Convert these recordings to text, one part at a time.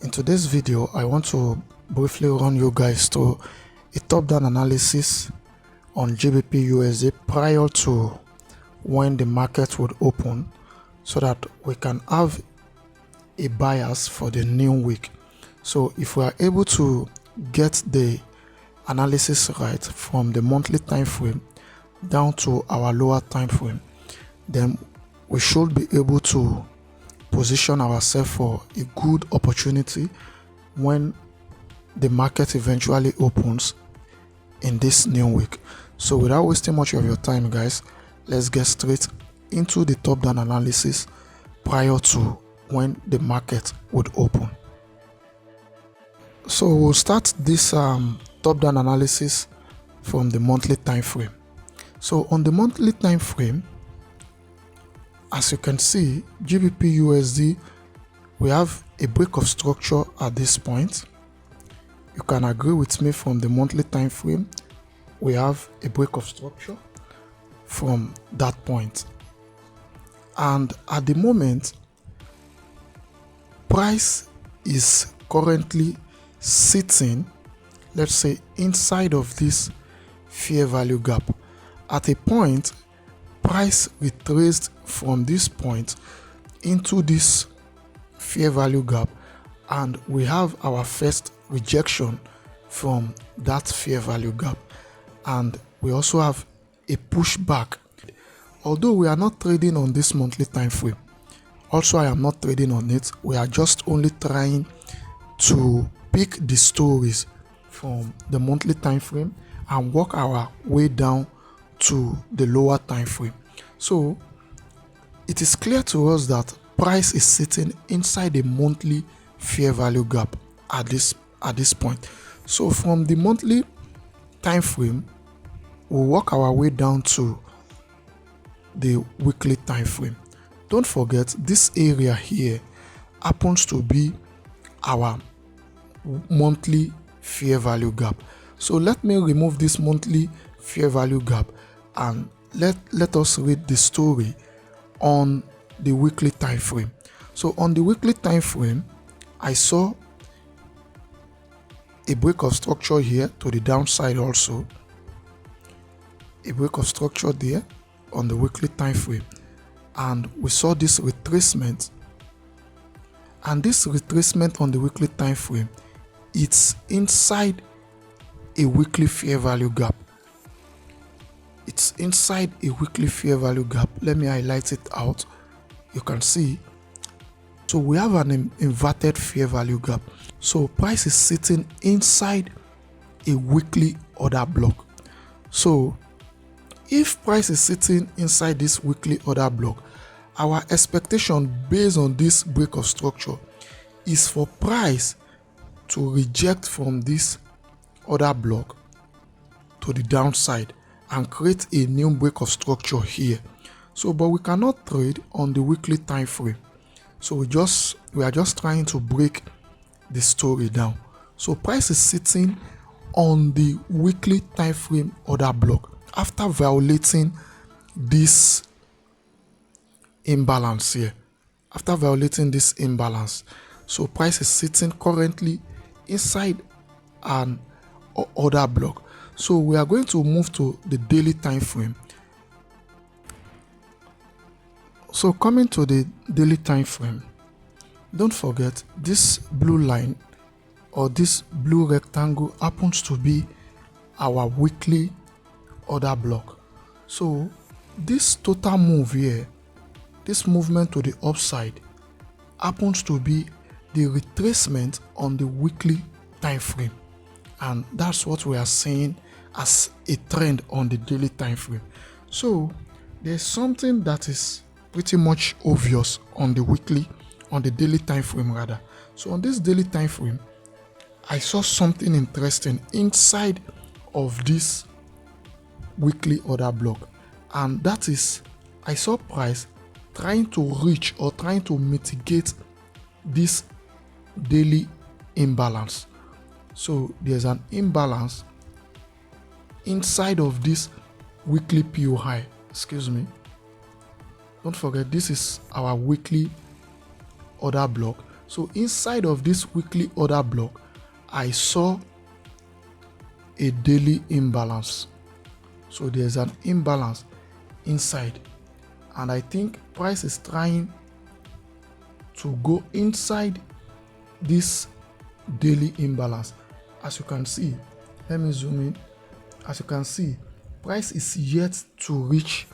In today's video, I want to briefly run you guys through a top-down analysis on Gbpusd prior to when the market would open, so that we can have a bias for the new week. So if we are able to get the analysis right from the monthly time frame down to our lower time frame, then we should be able to position ourselves for a good opportunity when the market eventually opens in this new week. So without wasting much of your time, guys, let's get straight into the top-down analysis prior to when the market would open. So we'll start this top-down analysis from the monthly time frame. So on the monthly time frame, as you can see, Gbpusd, we have a break of structure at this point. You can agree with me, from the monthly time frame, we have a break of structure from that point. And at the moment, price is currently sitting, let's say, inside of this fair value gap. At a point, price retraced from this point into this fair value gap, and we have our first rejection from that fair value gap, and we also have a pushback. Although we are not trading on this monthly time frame, also I am not trading on it, we are just only trying to pick the stories from the monthly time frame and work our way down to the lower time frame. So it is clear to us that price is sitting inside the monthly fair value gap at this point. So from the monthly time frame, we'll work our way down to the weekly time frame. Don't forget, this area here happens to be our monthly fair value gap. So let me remove this monthly fair value gap and let us read the story on the weekly time frame. So on the weekly time frame, I saw a break of structure here to the downside, also a break of structure there on the weekly time frame, and we saw this retracement, and this retracement on the weekly time frame, it's inside a weekly fair value gap. It's inside a weekly fair value gap. Let me highlight it out. You can see. So we have an inverted fair value gap. So price is sitting inside a weekly order block. So if price is sitting inside this weekly order block, our expectation based on this break of structure is for price to reject from this order block to the downside and create a new break of structure here. So but we cannot trade on the weekly time frame, so we are just trying to break the story down. So price is sitting on the weekly time frame order block after violating this imbalance here. After violating this imbalance, so price is sitting currently inside an order block. So we are going to move to the daily time frame. So coming to the daily time frame, don't forget, this blue line or this blue rectangle happens to be our weekly order block. So this total move here, this movement to the upside, happens to be the retracement on the weekly time frame, and that's what we are seeing as a trend on the daily time frame. So there's something that is pretty much obvious on the daily time frame rather. So on this daily time frame, I saw something interesting inside of this weekly order block, and that is, I saw price trying to reach or trying to mitigate this daily imbalance. So there's an imbalance inside of this weekly POI. Excuse me. Don't forget, this is our weekly order block. So inside of this weekly order block, I saw a daily imbalance. So there's an imbalance inside, and I think price is trying to go inside this daily imbalance. As you can see, let me zoom in. As you can see, price is yet to reach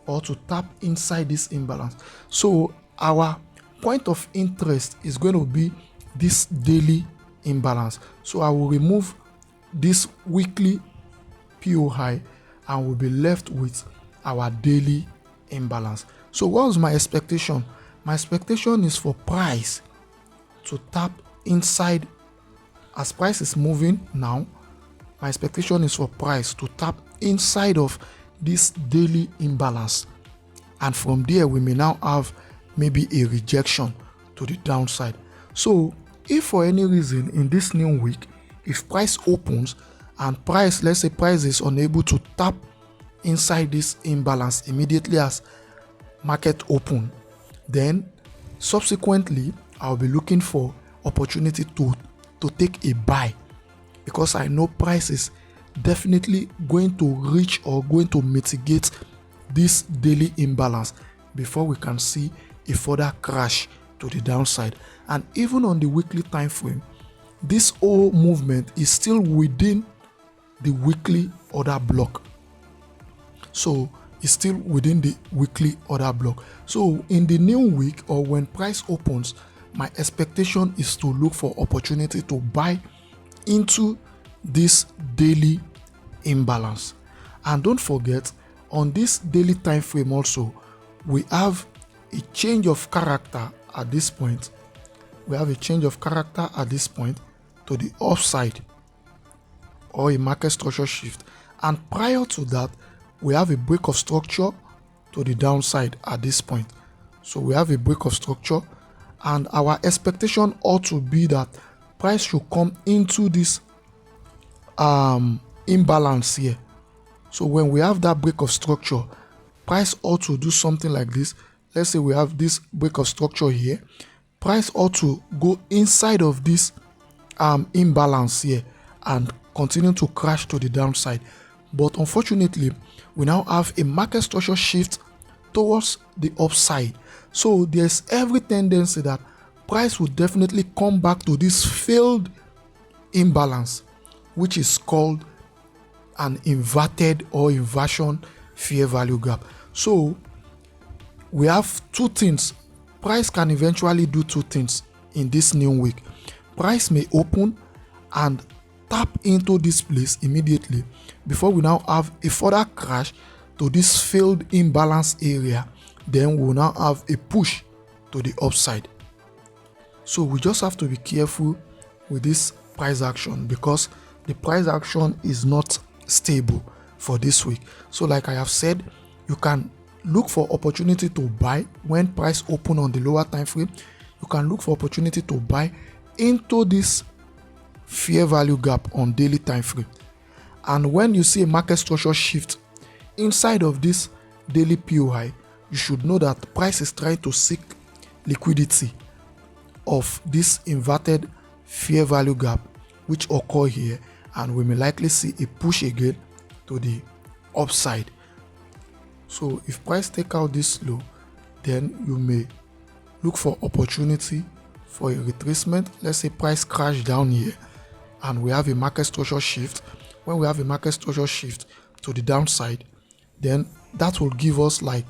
or to tap inside this imbalance. So our point of interest is going to be this daily imbalance. So I will remove this weekly PO high and we'll be left with our daily imbalance. So what was my expectation? My expectation is for price to tap inside. As price is moving now, my expectation is for price to tap inside of this daily imbalance, and from there we may now have maybe a rejection to the downside. So if for any reason in this new week, if price opens and price, let's say price is unable to tap inside this imbalance immediately as market open, then subsequently I'll be looking for opportunity to take a buy, because I know price is definitely going to reach or going to mitigate this daily imbalance before we can see a further crash to the downside. And even on the weekly time frame, this whole movement is still within the weekly order block. So it's still within the weekly order block. So in the new week, or when price opens, my expectation is to look for opportunity to buy into this daily imbalance. And don't forget, on this daily time frame also, we have a change of character at this point. We have a change of character at this point to the upside, or a market structure shift. And prior to that, we have a break of structure to the downside at this point. So we have a break of structure, and our expectation ought to be that price should come into this imbalance here. So when we have that break of structure, price ought to do something like this. Let's say we have this break of structure here. Price ought to go inside of this imbalance here and continue to crash to the downside. But unfortunately, we now have a market structure shift towards the upside. So there's every tendency that price will definitely come back to this failed imbalance, which is called an inverted or inversion fair value gap. So we have two things. Price can eventually do two things in this new week. Price may open and tap into this place immediately before we now have a further crash to this failed imbalance area. Then we'll now have a push to the upside. So we just have to be careful with this price action, because the price action is not stable for this week. So like I have said, you can look for opportunity to buy when price open on the lower time frame. You can look for opportunity to buy into this fair value gap on daily time frame. And when you see a market structure shift inside of this daily POI, you should know that price is trying to seek liquidity of this inverted fair value gap which occur here, and we may likely see a push again to the upside. So if price take out this low, then you may look for opportunity for a retracement. Let's say price crash down here and we have a market structure shift. When we have a market structure shift to the downside, then that will give us like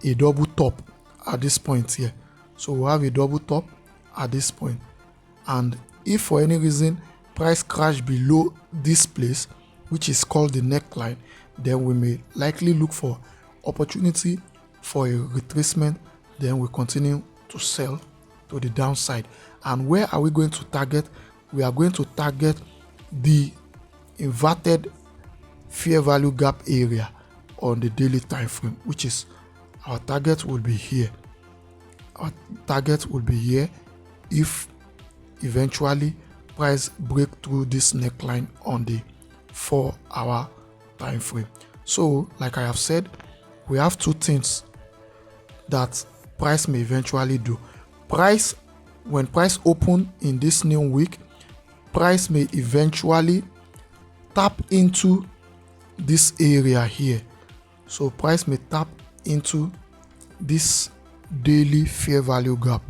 a double top at this point here. So we'll have a double top at this point. And if for any reason price crash below this place, which is called the neckline, then we may likely look for opportunity for a retracement. Then we continue to sell to the downside. And where are we going to target? We are going to target the inverted fair value gap area on the daily time frame, which is our target will be here. Our target will be here if eventually price break through this neckline on the 4-hour time frame. So like I have said, we have two things that price may eventually do. Price when price open in this new week, price may eventually tap into this area here. So price may tap into this daily fair value gap.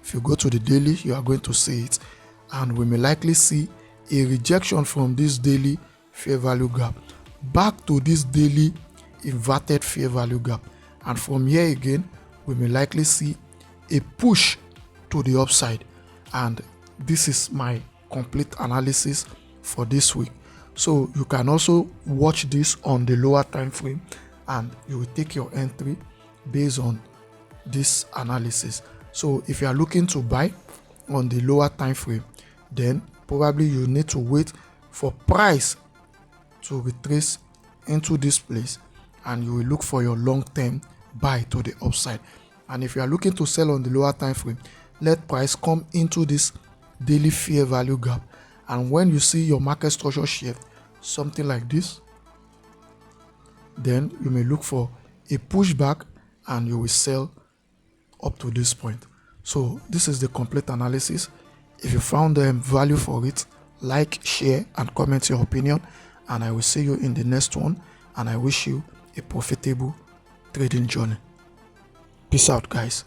If you go to the daily, you are going to see it, and we may likely see a rejection from this daily fair value gap back to this daily inverted fair value gap, and from here again we may likely see a push to the upside. And this is my complete analysis for this week. So you can also watch this on the lower time frame, and you will take your entry based on this analysis. So if you are looking to buy on the lower time frame, then probably you need to wait for price to retrace into this place, and you will look for your long-term buy to the upside. And if you are looking to sell on the lower time frame, let price come into this daily fair value gap, and when you see your market structure shift something like this, then you may look for a pushback and you will sell up to this point. So this is the complete analysis. If you found value for it, like, share and comment your opinion, and I will see you in the next one, and I wish you a profitable trading journey. Peace out, guys.